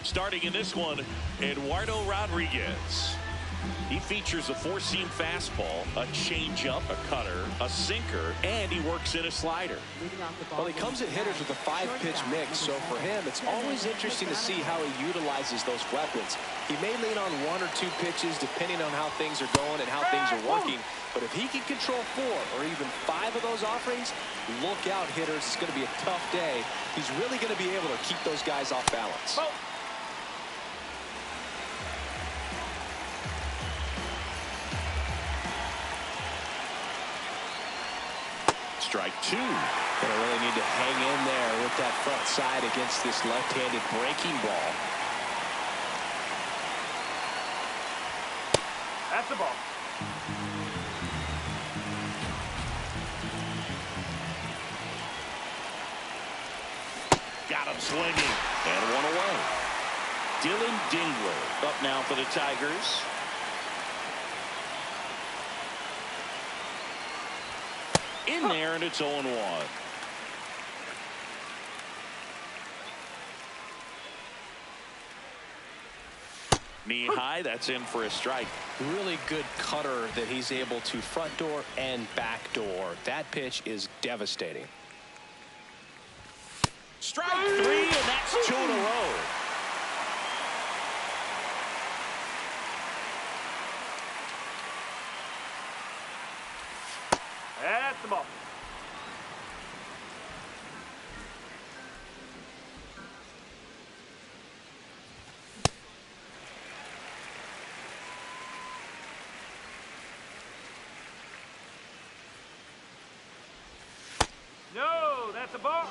Starting in this one, Eduardo Rodriguez. He features a four-seam fastball, a changeup, a cutter, a sinker, and he works in a slider. Well, he comes at hitters with a five-pitch mix, so for him, it's always interesting to see how he utilizes those weapons. He may lean on one or two pitches depending on how things are going and how things are working, but if he can control four or even five of those offerings, look out, hitters. It's going to be a tough day. He's really going to be able to keep those guys off balance. Strike two. Gonna really need to hang in there with that front side against this left-handed breaking ball. That's the ball. Got him swinging. And one away. Dylan Dingler up now for the Tigers. In there, and it's 0-1. Knee high, that's in for a strike. Really good cutter that he's able to front door and back door. That pitch is devastating. Strike three, and that's two in a row. That's the ball. No, that's the ball.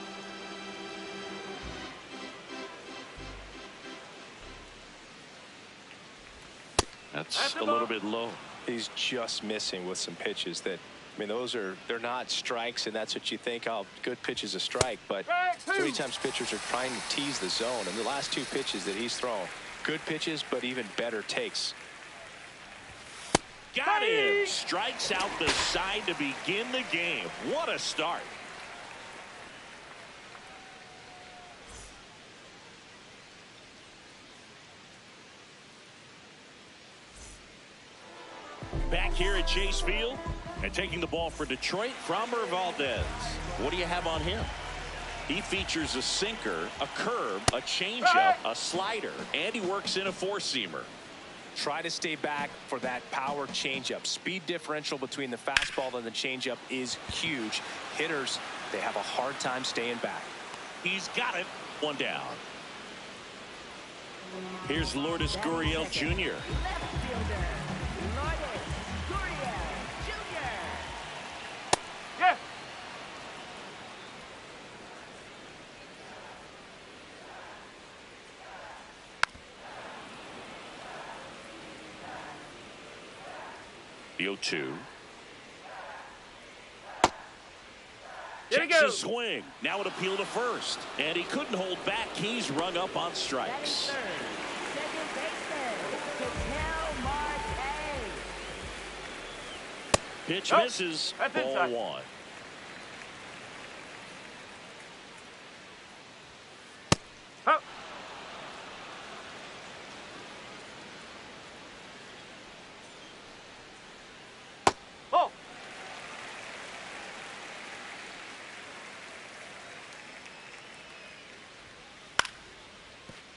That's a little bit low. He's just missing with some pitches that, I mean, they're not strikes, and that's what you think, oh, good pitch is a strike, but three times pitchers are trying to tease the zone, and the last two pitches that he's thrown, good pitches, but even better takes. Got him. Strikes out the side to begin the game. What a start. Back here at Chase Field, and taking the ball for Detroit, Framber Valdez. What do you have on him? He features a sinker, a curve, a changeup, a slider, and he works in a four-seamer. Try to stay back for that power changeup. Speed differential between the fastball and the changeup is huge. Hitters, they have a hard time staying back. He's got it. One down. Here's Lourdes Gurriel Jr. The 0-2. Takes a swing. Now an appeal to first. And he couldn't hold back. He's rung up on strikes. Pitch misses. Ball one.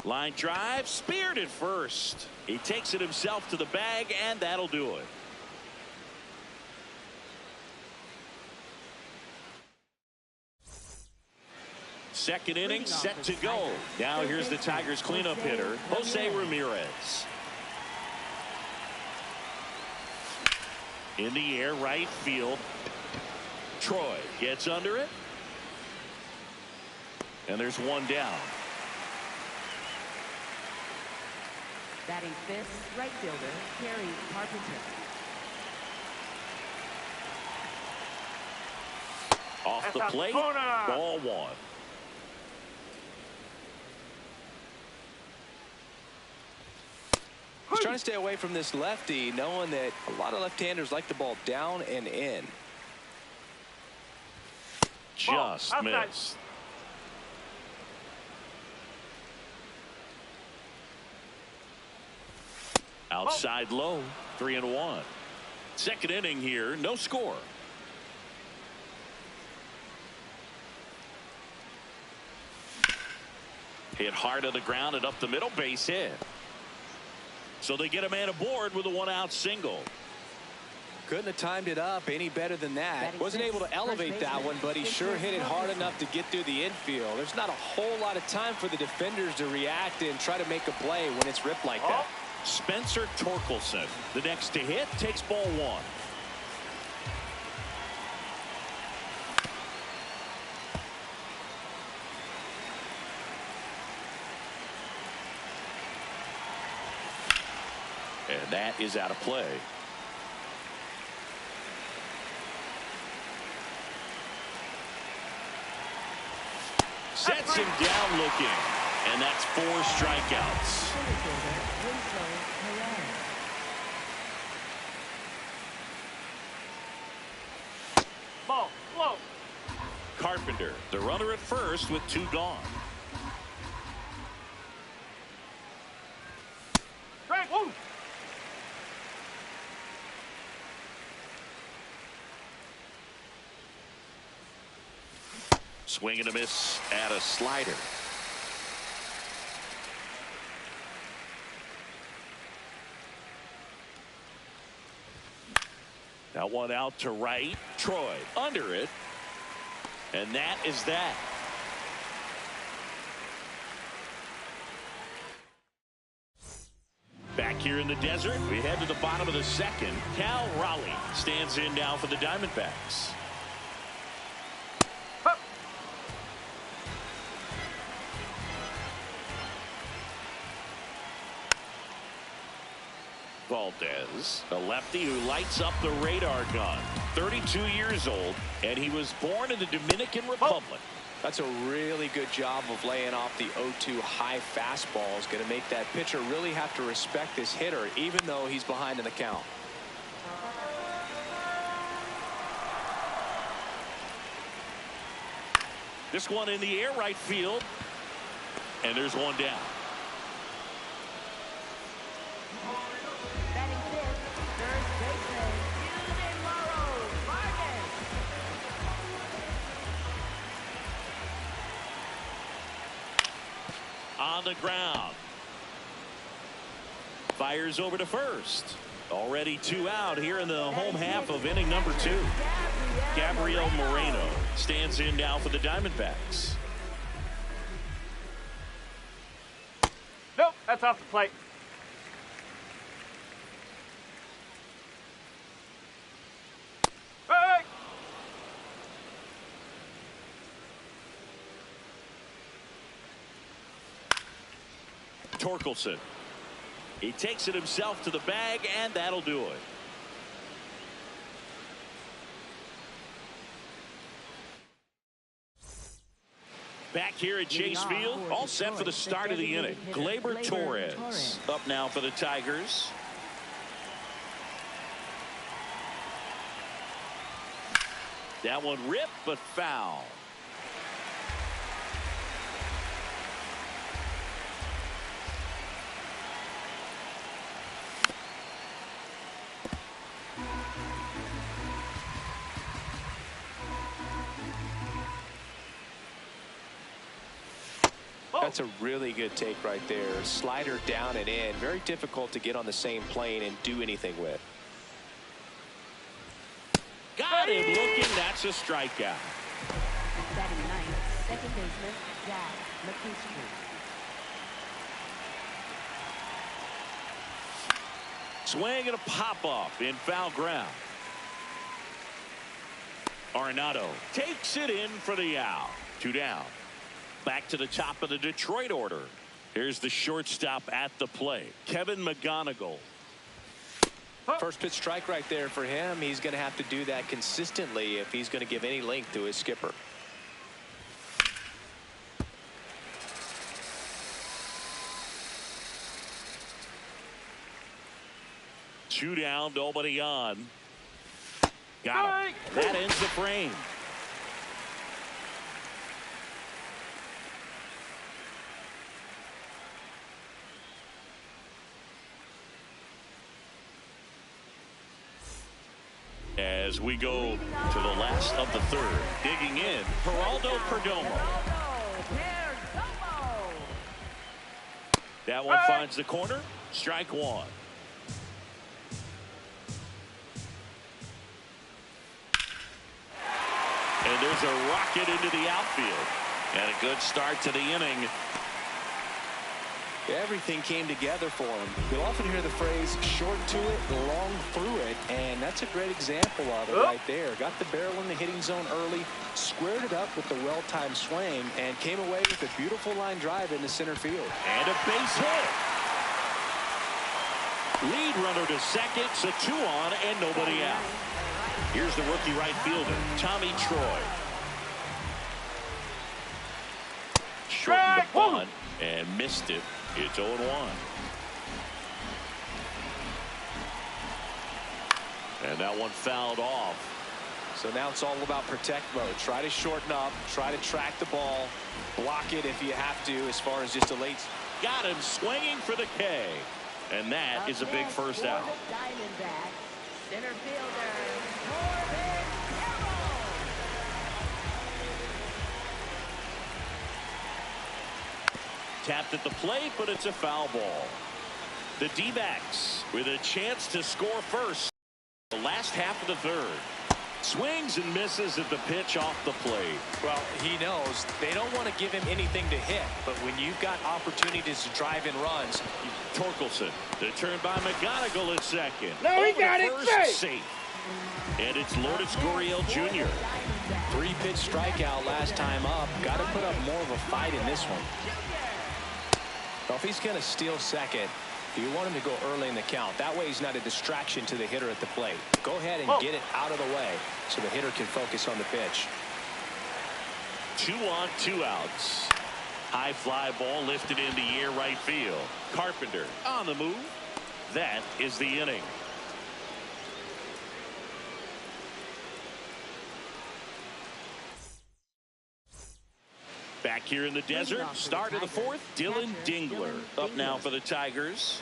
Line drive, speared at first. He takes it himself to the bag, and that'll do it. Second inning set to go. Now here's the Tigers cleanup hitter, Jose Ramirez. In the air, right field. Troy gets under it. And there's one down. Batting fifth, right fielder, Kerry Carpenter. Off the plate, ball one. He's trying to stay away from this lefty, knowing that a lot of left-handers like the ball down and in. Just missed. Outside low, 3-1. Second inning here, no score. Hit hard to the ground and up the middle, base hit. So they get a man aboard with a 1-out single. Couldn't have timed it up any better than that. Wasn't able to elevate that one, but he sure hit it hard enough to get through the infield. There's not a whole lot of time for the defenders to react and try to make a play when it's ripped like that. Spencer Torkelson, the next to hit, takes ball 1. And that is out of play. Sets him down looking. And that's 4 strikeouts. Ball, low. Carpenter, the runner at first with 2 gone. Strike one. Swing and a miss at a slider. That one out to right. Troy under it. And that is that. Back here in the desert, we head to the bottom of the second. Cal Raleigh stands in now for the Diamondbacks. Valdez, a lefty who lights up the radar gun. 32 years old, and he was born in the Dominican Republic. That's a really good job of laying off the 0-2 high fastball. Is going to make that pitcher really have to respect this hitter, even though he's behind in the count. This one in the air right field, and there's one down. On the ground. Fires over to first. Already 2 out here in the home half of inning number 2. Gabriel Moreno stands in now for the Diamondbacks. Nope, that's off the plate. Hey! Torkelson. He takes it himself to the bag, and that'll do it. Back here at Chase Field, all set for the start of the inning. Gleyber Torres up now for the Tigers. That one ripped, but foul. That's a really good take right there. Slider down and in. Very difficult to get on the same plane and do anything with. Got him looking. That's a strikeout. Batting ninth, second baseman, Jack McKinstry. Swing and a pop-up in foul ground. Arenado takes it in for the out. 2 down. Back to the top of the Detroit order. Here's the shortstop at the plate, Kevin McGonigal. First pitch strike right there for him. He's going to have to do that consistently if he's going to give any length to his skipper. Two down, nobody on. Got him. That ends the frame. As we go to the last of the third, digging in, Geraldo Perdomo. That one finds the corner. Strike one. And there's a rocket into the outfield. And a good start to the inning. Everything came together for him. You'll often hear the phrase short to it, long through it, and that's a great example of it right there. Got the barrel in the hitting zone early, squared it up with the well-timed swing, and came away with a beautiful line drive into center field. And a base hit. Lead runner to second, so 2 on and nobody out. Here's the rookie right fielder, Tommy Troy. Shortened the bunt and missed it. It's 0-1. And that one fouled off. So now it's all about protect mode. Try to shorten up, try to track the ball, block it if you have to as far as just a late. Got him swinging for the K. And that is a big first out. Center fielder, Tapped at the plate, but it's a foul ball. The D-backs with a chance to score first. The last half of the third. Swings and misses at the pitch off the plate. Well, he knows they don't want to give him anything to hit, but when you've got opportunities to drive in runs. Torkelson, the turn by McGonigal at second. No, he Over got to it first, safe. And it's Lourdes Gurriel Jr. 3-pitch strikeout last time up. Got to put up more of a fight in this one. Well, if he's going to steal second, you want him to go early in the count. That way he's not a distraction to the hitter at the plate. Go ahead and get it out of the way so the hitter can focus on the pitch. 2 on, 2 outs. High fly ball lifted in the air right field. Carpenter on the move. That is the inning. Back here in the desert, start of the fourth, Dylan Dingler up now for the Tigers.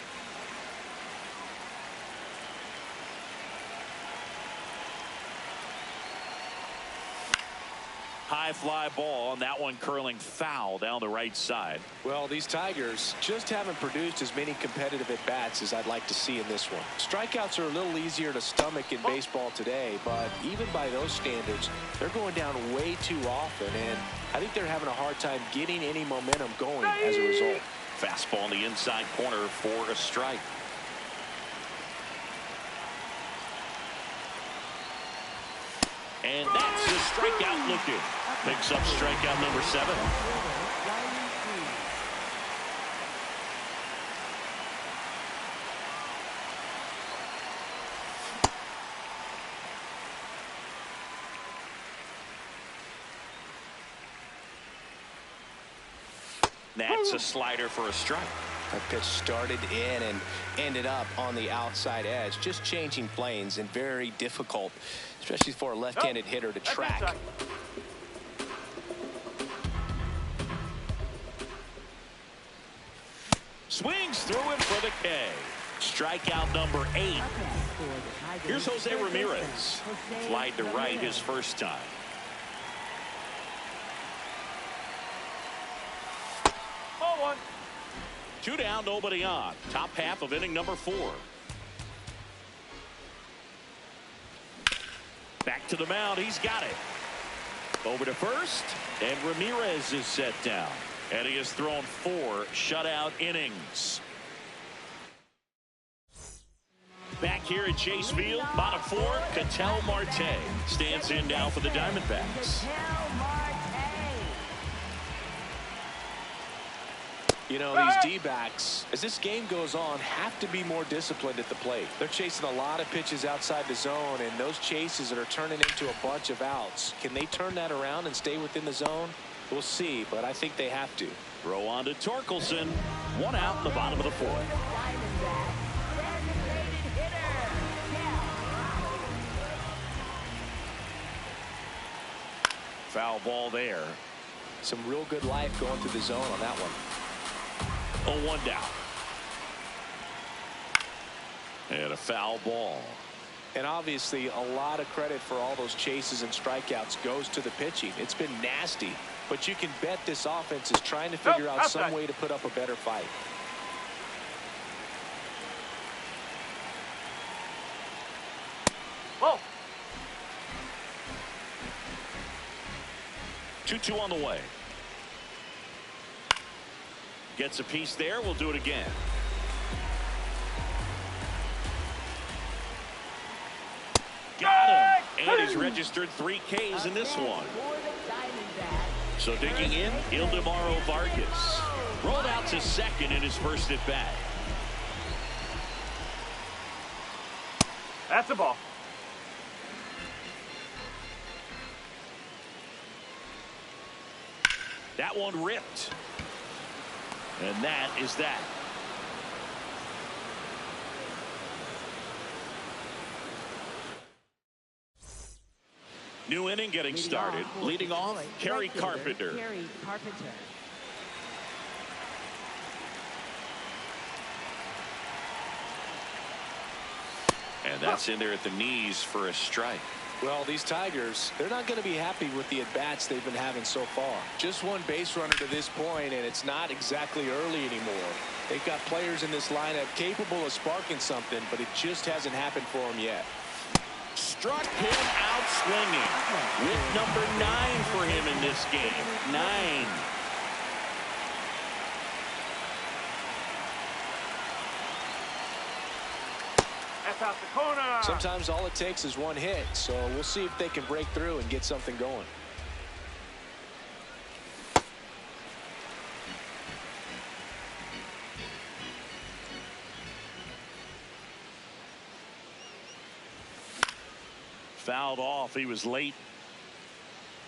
High fly ball, and that one curling foul down the right side. Well, these Tigers just haven't produced as many competitive at-bats as I'd like to see in this one. Strikeouts are a little easier to stomach in baseball today, but even by those standards, they're going down way too often, and I think they're having a hard time getting any momentum going as a result. Fastball in the inside corner for a strike. And that's a strikeout looking. Picks up strikeout number 7. That's a slider for a strike. That pitch started in and ended up on the outside edge, just changing planes, and very difficult, especially for a left-handed hitter to track. Swings through it for the K. Strikeout number 8. Here's Jose Ramirez. Flied to right his first time. Ball 1. 2 down, nobody on. Top half of inning number 4. Back to the mound. He's got it. Over to first, and Ramirez is set down. And he has thrown 4 shutout innings. Back here at Chase Field, bottom 4, Ketel Marte stands in now for the Diamondbacks. You know, these D-backs, as this game goes on, have to be more disciplined at the plate. They're chasing a lot of pitches outside the zone, and those chases that are turning into a bunch of outs. Can they turn that around and stay within the zone? We'll see, but I think they have to. Throw on to Torkelson. 1 out in the bottom of the 4th. Foul ball there. Some real good life going through the zone on that one. 0-1 down. And a foul ball. And obviously, a lot of credit for all those chases and strikeouts goes to the pitching. It's been nasty, but you can bet this offense is trying to figure out some way to put up a better fight. Whoa. 2-2 on the way. Gets a piece there. We'll do it again. Got him. And he's registered 3 Ks in this one. So digging in, Ildemaro Vargas. Rolled out to second in his first at bat. That's a ball. That one ripped. And that is that. New inning getting started. Leading off, Kerry Carpenter. And that's in there at the knees for a strike. Well, these Tigers, they're not going to be happy with the at-bats they've been having so far. Just one base runner to this point, and it's not exactly early anymore. They've got players in this lineup capable of sparking something, but it just hasn't happened for them yet. Struck him out swinging with number 9 for him in this game. 9. That's out the corner. Sometimes all it takes is one hit, so we'll see if they can break through and get something going. Fouled off. He was late.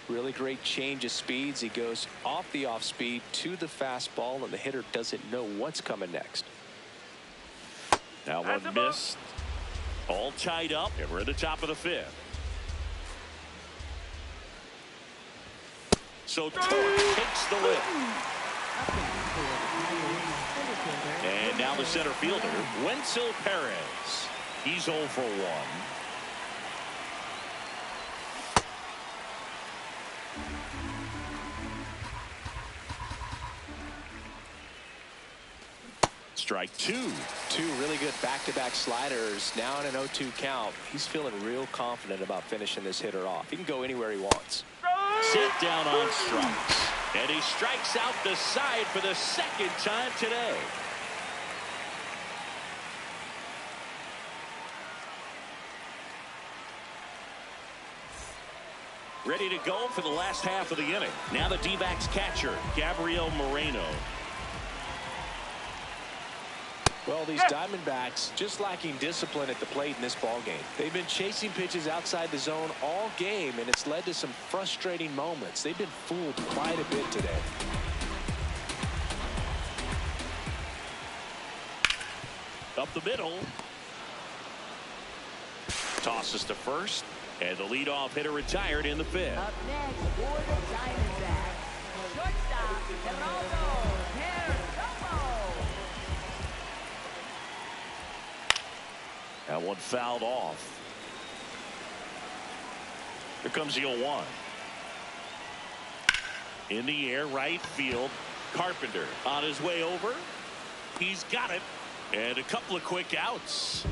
Really great change of speeds. He goes off the off speed to the fastball, and the hitter doesn't know what's coming next. Now one missed. All tied up, and we're at the top of the 5th. So Torres takes the lift. And now the center fielder, Wenzel Perez. He's 0 for 1. Strike 2. 2 really good back-to-back sliders. Now in an 0-2 count. He's feeling real confident about finishing this hitter off. He can go anywhere he wants. Sit down on strikes. And he strikes out the side for the 2nd time today. Ready to go for the last half of the inning. Now the D-backs catcher, Gabriel Moreno. Well, these Diamondbacks just lacking discipline at the plate in this ballgame. They've been chasing pitches outside the zone all game, and it's led to some frustrating moments. They've been fooled quite a bit today. Up the middle. Tosses to first, and the leadoff hitter retired in the 5th. Up next for the Diamondbacks, shortstop, Geraldo Perdomo. That one fouled off. Here comes the 0-1. In the air, right field. Carpenter on his way over. He's got it. And a couple of quick outs.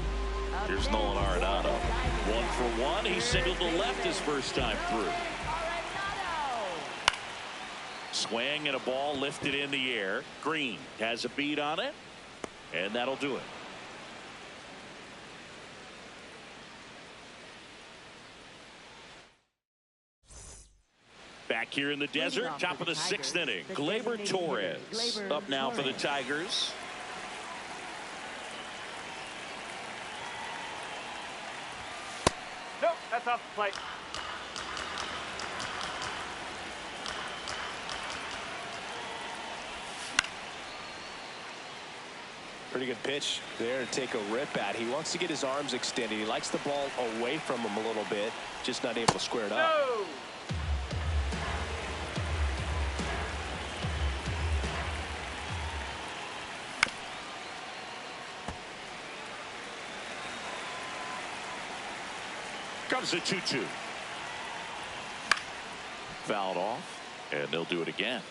Here's Nolan Arenado. 1 for 1. He singled to left his first time through. Swing and a ball lifted in the air. Green has a beat on it. And that'll do it. Back here in the desert, top of the 6th inning. Gleyber Torres up now for the Tigers. Nope, that's off the plate. Pretty good pitch there to take a rip at. He wants to get his arms extended. He likes the ball away from him a little bit, just not able to square it up. No. Comes the 2-2. Fouled off, and they'll do it again.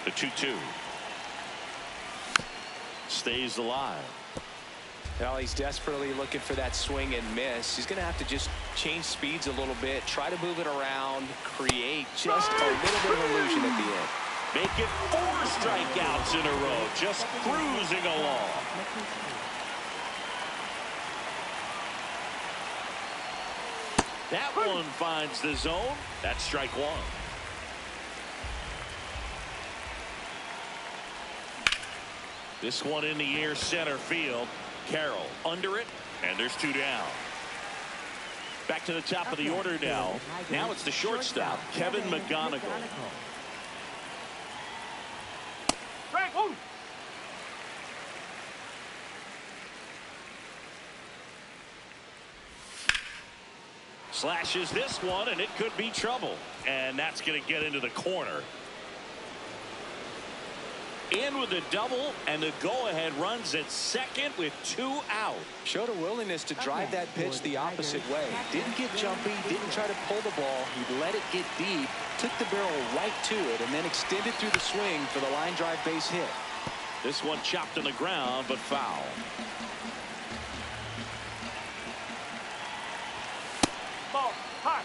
The 2-2. Stays alive. Well, he's desperately looking for that swing and miss. He's going to have to just change speeds a little bit, try to move it around, create just a little bit of illusion at the end. Make it 4 strikeouts in a row, just cruising along. That one finds the zone. That's strike 1. This one in the air, center field. Carroll under it, and there's 2 down. Back to the top of the order now. Now it's the shortstop, Kevin McGonigal. Slashes this one, and it could be trouble. And that's going to get into the corner. In with a double, and the go-ahead runs at second with 2 out. Showed a willingness to drive that pitch the opposite way. Didn't get jumpy, didn't try to pull the ball. He let it get deep, took the barrel right to it, and then extended through the swing for the line drive base hit. This one chopped on the ground, but foul.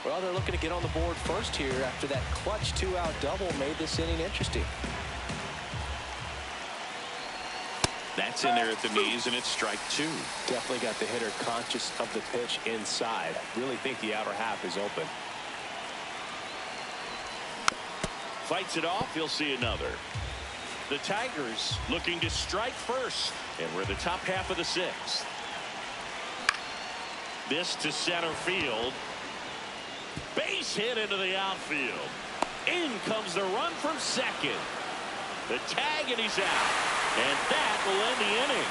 Well, they're looking to get on the board first here after that clutch 2-out double made this inning interesting. That's in there at the knees, and it's strike 2. Definitely got the hitter conscious of the pitch inside. Really think the outer half is open. Fights it off. He'll see another. The Tigers looking to strike first, and we're the top half of the 6th. This to center field. Base hit into the outfield. In comes the run from second. The tag, and he's out. And that will end the inning.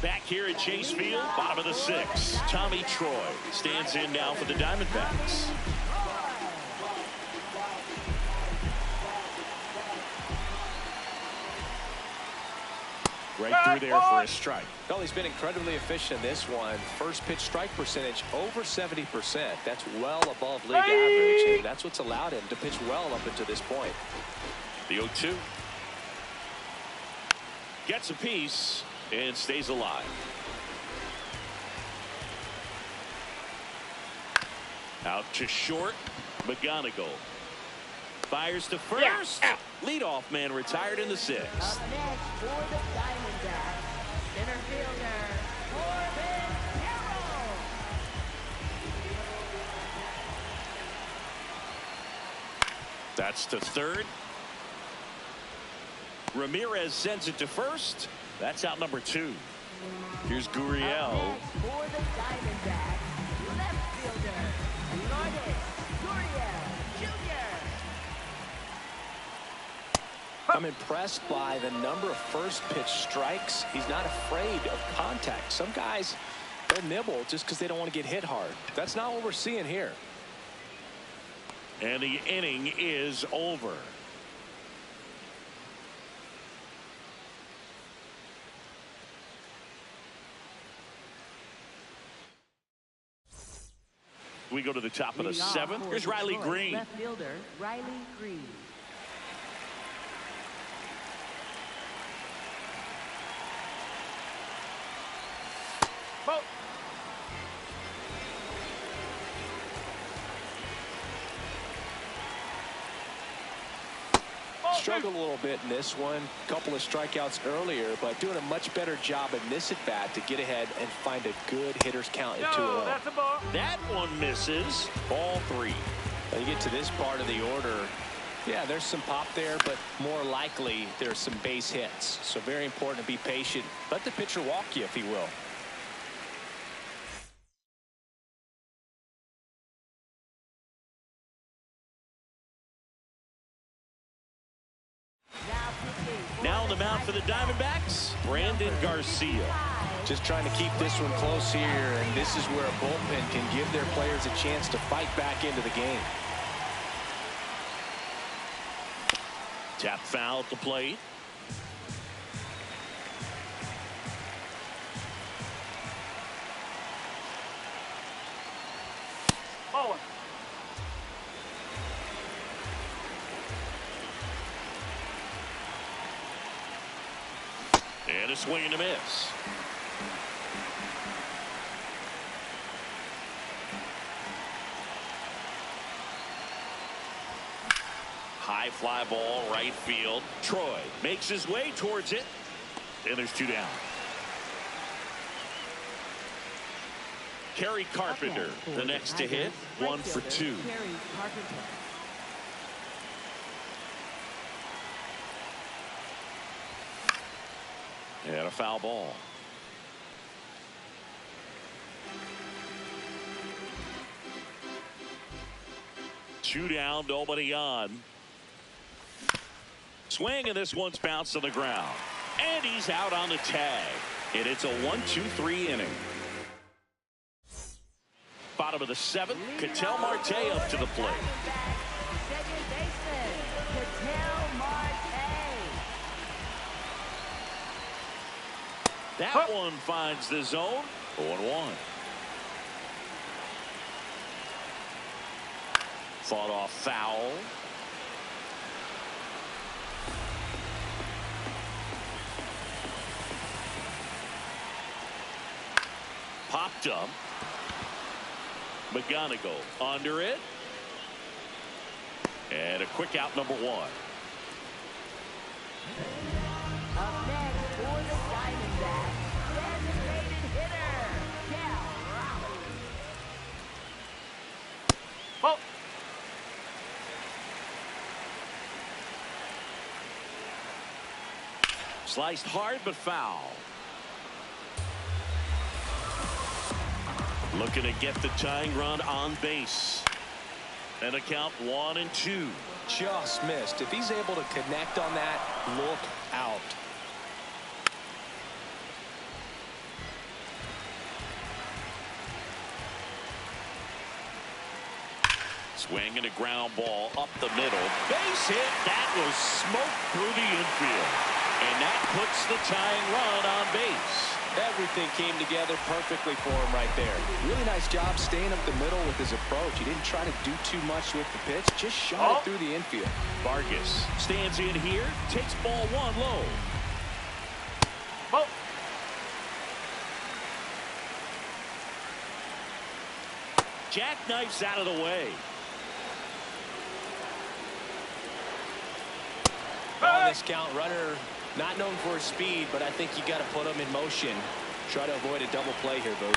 Back here at Chase Field, bottom of the 6th. Tommy Troy stands in now for the Diamondbacks. Right through there for a strike. Well, he's been incredibly efficient in this one. First pitch strike percentage over 70%. That's well above league average, and that's what's allowed him to pitch well up until this point. The 0-2. Gets a piece and stays alive. Out to short. McGonigal fires to first. Yeah. Leadoff man retired in the 6th. Up next for the Diamondbacks, center fielder, Corbin Carroll. That's to third. Ramirez sends it to first. That's out number 2. Here's Gurriel. Up next for the Diamondbacks, left fielder, Lourdes Gurriel Jr. I'm impressed by the number of first pitch strikes. He's not afraid of contact. Some guys, they'll nibble just because they don't want to get hit hard. That's not what we're seeing here. And the inning is over. We go to the top of the 7th. Here's Riley Green. Left fielder, Riley Green. Struggled a little bit in this one. Couple of strikeouts earlier, but doing a much better job in this at bat to get ahead and find a good hitter's count at 2-0. That's a ball. That one misses. Ball 3. When you get to this part of the order, yeah, there's some pop there, but more likely there's some base hits. So very important to be patient. Let the pitcher walk you, if he will. Now on the mound for the Diamondbacks, Brandon Garcia. Just trying to keep this one close here, and this is where a bullpen can give their players a chance to fight back into the game. Tap foul at the plate. Bowling. And a swing and a miss. High fly ball, right field. Troy makes his way towards it. And there's 2 down. Kerry Carpenter, the next to hit. 1 for 2. Kerry Carpenter. And a foul ball. Two down, nobody on. Swing, and this one's bounced on the ground. And he's out on the tag. And it's a 1-2-3 inning. Bottom of the 7th, Ketel Marte up to the plate. Second baseman, Ketel Marte. That one finds the zone. 0-1. Fought off foul. Popped up. McGonigal under it. And a quick out, number 1. Up next for the Diamondbacks, designated hitter, Cal Raleigh. Ball. Sliced hard but foul. Looking to get the tying run on base. And a count 1-2. Just missed. If he's able to connect on that, look out. Swing and a ground ball up the middle. Base hit. That was smoked through the infield. And that puts the tying run on base. Everything came together perfectly for him right there. Really nice job staying up the middle with his approach. He didn't try to do too much with the pitch, just shot it through the infield. Vargas stands in here, takes ball 1 low. Ball. Jackknifes out of the way. On this count, runner not known for his speed, but I think you got to put him in motion. Try to avoid a double play here, Boo.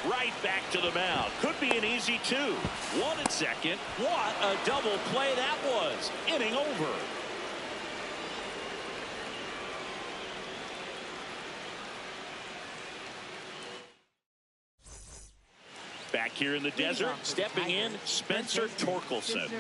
Right back to the mound. Could be an easy 2. 1 at second. What a double play that was. Inning over. Back here in the desert, stepping in, Spencer Torkelson.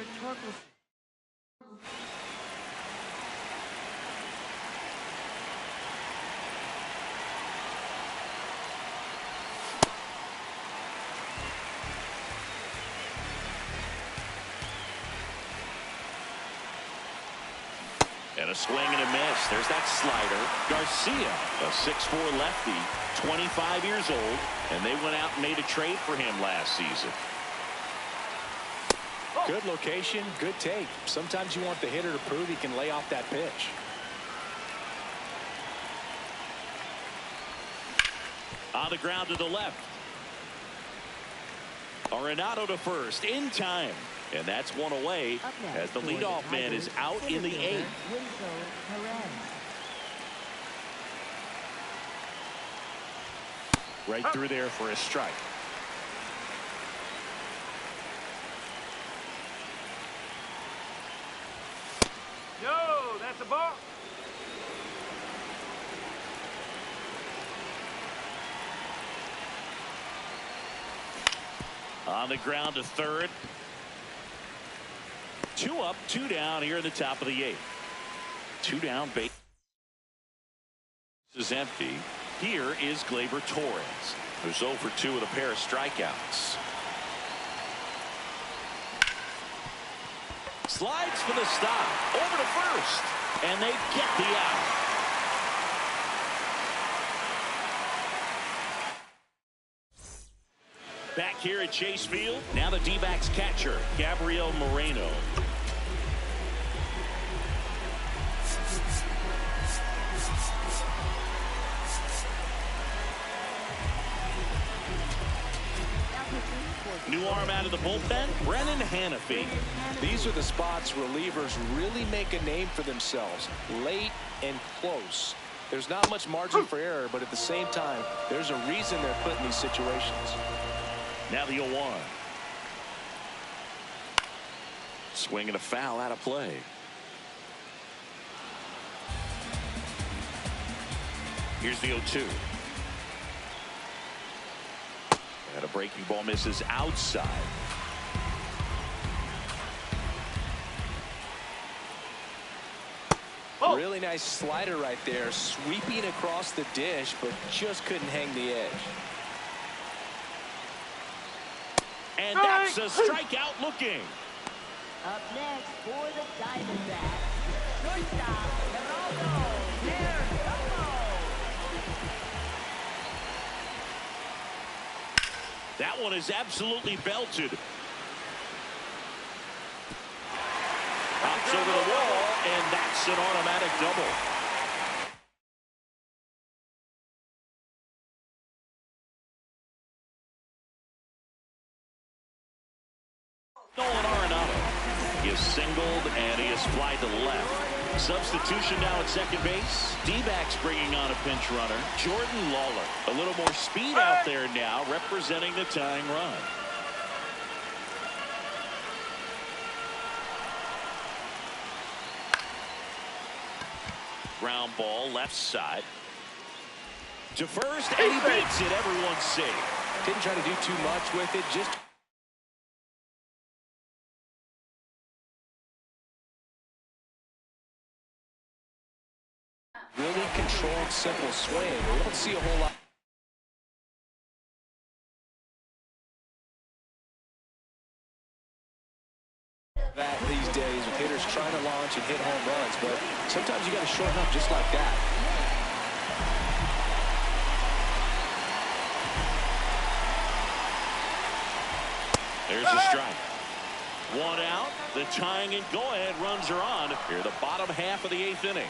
And a swing and a miss. There's that slider. Garcia, a 6'4 lefty, 25 years old, and they went out and made a trade for him last season. Good location, good take. Sometimes you want the hitter to prove he can lay off that pitch. On the ground to the left. Arenado to first in time. And that's one away as the leadoff man is out in the 8th. Right through there for a strike. Yo, that's a ball. On the ground to third. 2 up, 2 down here in the top of the 8th. 2 down, base is empty. Here is Gleyber Torres, who's 0 for 2 with a pair of strikeouts. Slides for the stop. Over to first. And they get the out. Back here at Chase Field, now the D-backs catcher, Gabriel Moreno. New arm out of the bullpen, Brennan Hanafy. These are the spots relievers really make a name for themselves. Late and close. There's not much margin for error, but at the same time, there's a reason they're put in these situations. Now the 0-1. Swing and a foul out of play. Here's the 0-2. And a breaking ball misses outside. Oh. Really nice slider right there, sweeping across the dish, but just couldn't hang the edge. And that's a strikeout looking. Up next for the Diamondbacks, shortstop, Geraldo Perdomo. That one is absolutely belted. Pops over the wall, and that's an automatic double. Nolan Arenado. He is singled, and he is flied to left. Substitution now at second base. D-backs bringing on a pinch runner, Jordan Lawler. A little more speed out there now, representing the tying run. Ground ball left side to first, and he beats it. Everyone's safe. Didn't try to do too much with it, just really controlled, simple swing. We don't see a whole lot. That these days with hitters trying to launch and hit home runs, but sometimes you got to shorten up just like that. There's a strike. One out. The tying and go-ahead runs are on here, the bottom half of the 8th inning.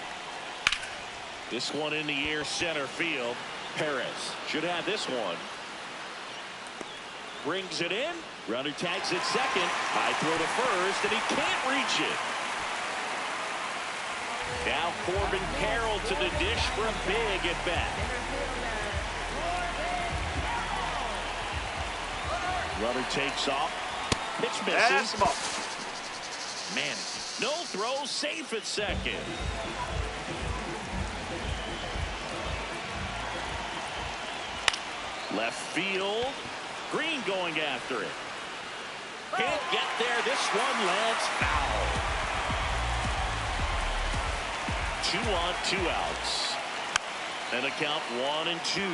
This one in the air, center field. Perez should have this one. Brings it in. Runner tags it second. High throw to first, and he can't reach it. Now Corbin Carroll to the dish for a big at bat. Runner takes off. Pitch misses. Man, no throw, safe at second. Left field. Green going after it. Can't get there. This one lands foul. 2 on, 2 outs. And the count 1-2.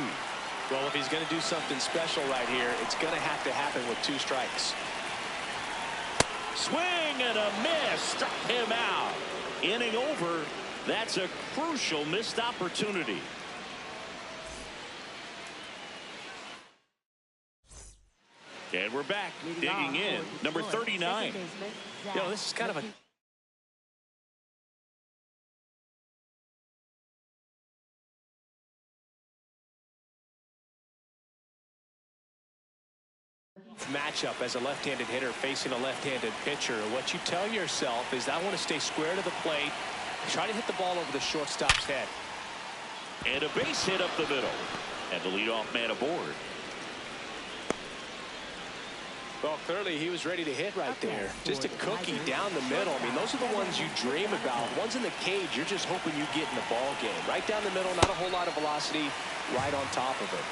Well, if he's going to do something special right here, it's going to have to happen with 2 strikes. Swing and a miss. Struck him out. Inning over. That's a crucial missed opportunity. And we're back, digging in. Number 39. You know, this is kind of a matchup as a left-handed hitter facing a left-handed pitcher. What you tell yourself is, I want to stay square to the plate, try to hit the ball over the shortstop's head. And a base hit up the middle. And the leadoff man aboard. Well, clearly he was ready to hit right there. Just a cookie down the middle. I mean, those are the ones you dream about. Ones in the cage, you're just hoping you get in the ball game. Right down the middle, not a whole lot of velocity, right on top of it.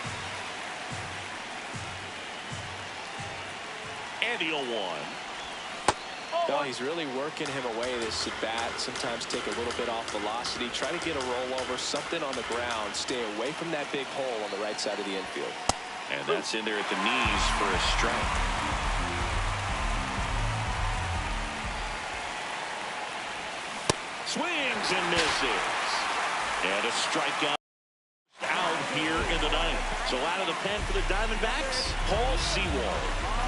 And the 0-1. No, he's really working him away this at bat. Sometimes take a little bit off velocity, try to get a rollover, something on the ground, stay away from that big hole on the right side of the infield. And that's in there at the knees for a strike. Swings and misses. And a strikeout out here in the ninth. So out of the pen for the Diamondbacks, Paul Sewald.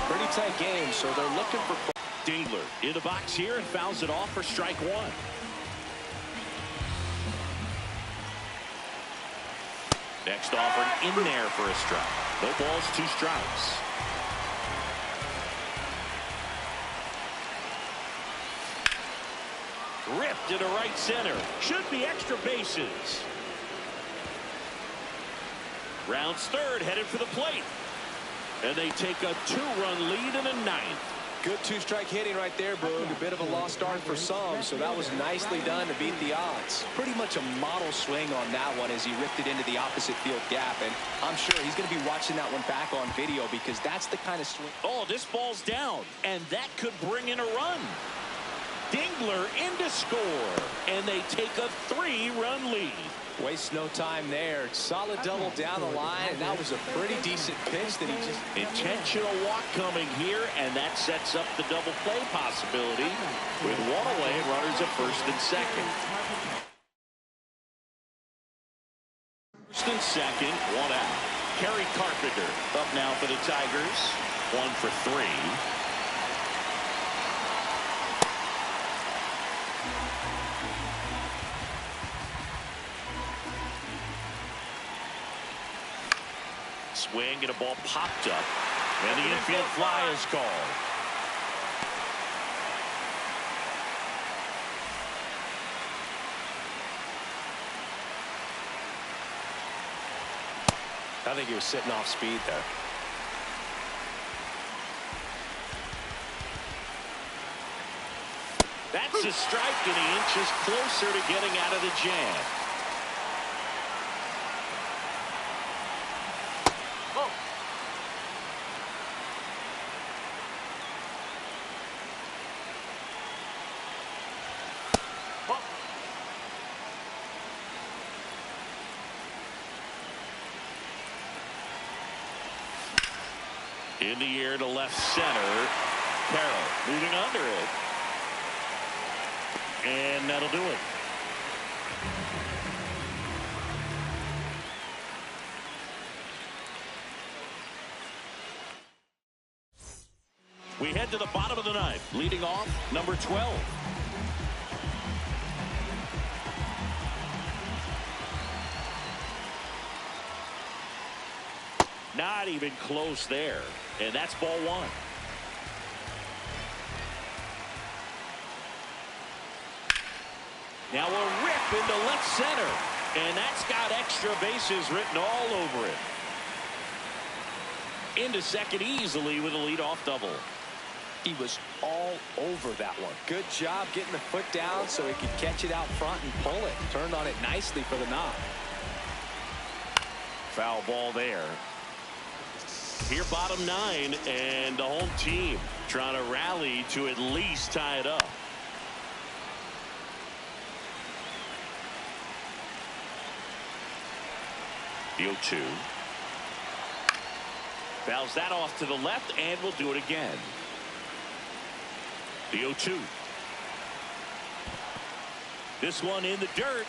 Pretty tight game, so they're looking for... Dingler in the box here and fouls it off for strike one. Next offering in there for a strike. No balls, 2 strikes. Ripped into right center. Should be extra bases. Rounds third, headed for the plate. And they take a 2-run lead in the ninth. Good 2-strike hitting right there, Boog. A bit of a lost start for some, so that was nicely done to beat the odds. Pretty much a model swing on that one as he ripped it into the opposite field gap, and I'm sure he's going to be watching that one back on video because that's the kind of swing. Oh, this ball's down, and that could bring in a run. Dingler in to score, and they take a 3-run lead. Waste no time there. Solid double down the line, and that was a pretty decent pitch that he just... Intentional walk coming here, and that sets up the double play possibility with 1 away and runners at first and second. First and second, 1 out. Kerry Carpenter up now for the Tigers. 1 for 3. Swing and a ball popped up, and the infield fly is called. I think he was sitting off speed there. That's a strike, and he inches closer to getting out of the jam. In the air to left center. Carroll moving under it. And that'll do it. We head to the bottom of the ninth. Leading off, number 12. Not even close there. And that's ball 1. Now a rip into left center. And that's got extra bases written all over it. Into second easily with a leadoff double. He was all over that one. Good job getting the foot down so he could catch it out front and pull it. Turned on it nicely for the knock. Foul ball there. Here bottom 9, and the home team trying to rally to at least tie it up. The 0-2. Fouls that off to the left, and we'll do it again. The 0-2. This one in the dirt.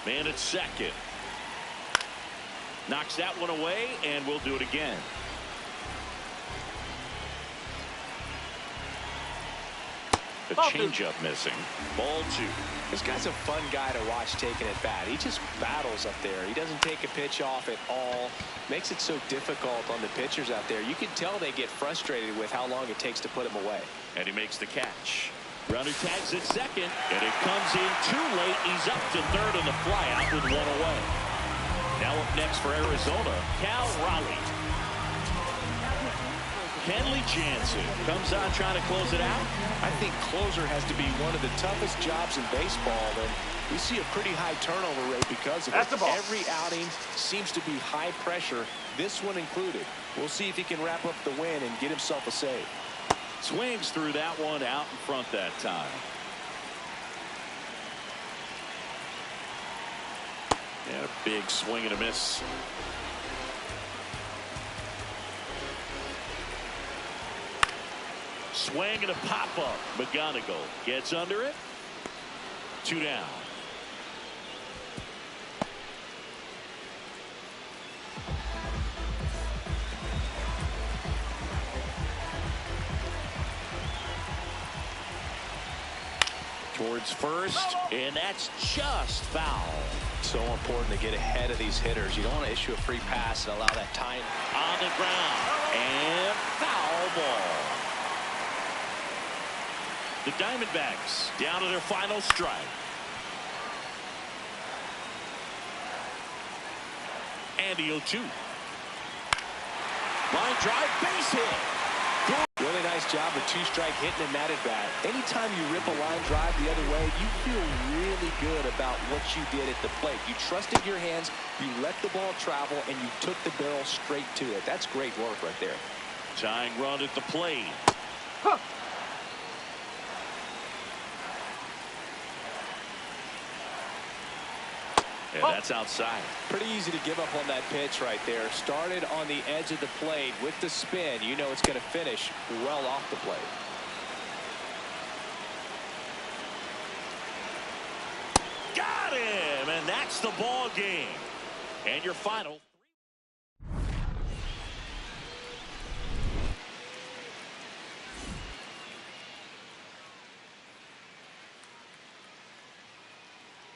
Man at second. Knocks that one away, and we'll do it again. The changeup missing. Ball 2. This guy's a fun guy to watch taking at bat. He just battles up there. He doesn't take a pitch off at all. Makes it so difficult on the pitchers out there. You can tell they get frustrated with how long it takes to put him away. And he makes the catch. Runner tags at second, and it comes in too late. He's up to third on the flyout with 1 away. Now up next for Arizona, Cal Raleigh. Kenley Jansen comes on trying to close it out. I think closer has to be one of the toughest jobs in baseball, and we see a pretty high turnover rate because of it. That's the ball. Every outing seems to be high pressure, this one included. We'll see if he can wrap up the win and get himself a save. Swings through that one out in front that time. And a big swing and a miss. Swing and a pop-up. McGonigal gets under it. 2 down. Towards first, and that's just foul. So important to get ahead of these hitters. You don't want to issue a free pass and allow that time. On the ground, and foul ball. The Diamondbacks down to their final strike. And the 0-2. Line drive, base hit. Really nice job with 2-strike hitting and that at bat. Anytime you rip a line drive the other way, you feel really good about what you did at the plate. You trusted your hands, you let the ball travel, and you took the barrel straight to it. That's great work right there. Tying run at the plate. Huh. And that's outside. Pretty easy to give up on that pitch right there. Started on the edge of the plate with the spin. You know it's going to finish well off the plate. Got him, and that's the ball game. And your final.